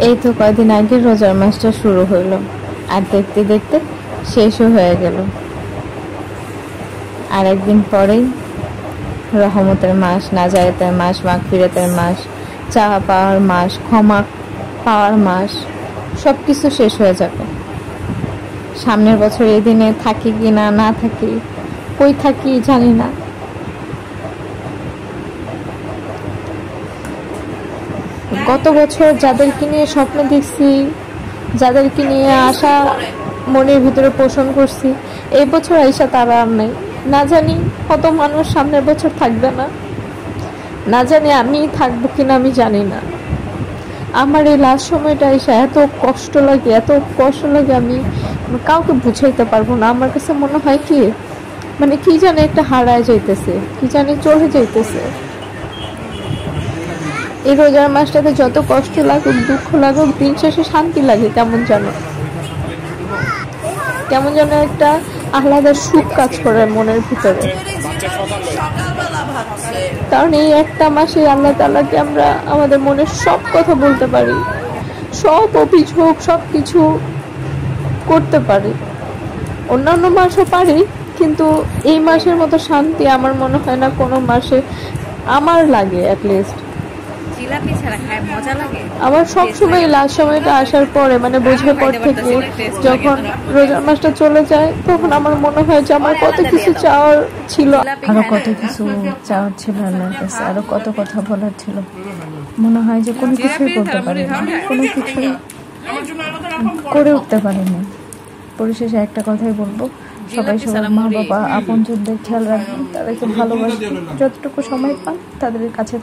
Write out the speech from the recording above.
এই তো কয়দিন আগে রোজার মাসটা শুরু হইলো, আর দেখতে দেখতে শেষও হয়ে গেল। আর একদিন পরেই রহমতের মাস, নাজায়েতের মাস, মাগফিরাতের মাস, চাওয়া পাওয়ার মাস, ক্ষমা পাওয়ার মাস, সব কিছু শেষ হয়ে যাবে। সামনের বছর এই দিনে থাকি কি না না থাকি, কই থাকি জানি না। গত বছর যাদেরকে নিয়ে স্বপ্ন দেখছি, যাদেরকে নিয়ে আশা মনের ভিতরে পোষণ করছি, এই বছর আইসা তারা আর নাই। না জানি কত মানুষ সামনের বছর থাকবে না, না জানি আমি থাকবো কিনা আমি জানি না। আমার এই লাস্ট সময়টা আইসা এত কষ্ট লাগে, এত কষ্ট লাগে, আমি কাউকে বুঝাইতে পারবো না। আমার কাছে মনে হয় কি, মানে কি জানি একটা হারায় যাইতেছে, কি জানি চলে যাইতেছে। এই রোজার মাসটাতে যত কষ্ট লাগুক, দুঃখ লাগুক, দিন শেষে শান্তি লাগে। কেমন যেন একটা আহ্লাদের সুখ কাজ করে মনের ভিতরে। কারণ এই একটা মাসে আল্লাহ তাআলাকে আমরা আমাদের মনের সব কথা বলতে পারি, সব অভিযোগ সব কিছু করতে পারি। অন্যান্য মাসও পারি, কিন্তু এই মাসের মতো শান্তি আমার মনে হয় না কোনো মাসে আমার লাগে। অ্যাটলিস্ট আমার সবসময় লাস্ট সময়টা আসার পরে, মানে বোঝার পর থেকে যখন রোজার মাসটা চলে যায়, তখন আমার মনে হয় যে আমার কত কিছু চাওয়ার ছিল, আরো কত কিছু চাওয়ার ছিল আল্লাহর কাছে, আরো কত কথা বলার ছিল। মনে হয় যে কোনো কিছুই করতে পারিনি, কোনো কিছুই করে উঠতে পারিনি। পরিশেষে একটা কথাই বলবো, সবাই সবার মা বাবা আপনজনদের খেয়াল রাখবেন, তাদেরকে ভালোবাসবেন, যতটুকু সময় পান তাদের কাছে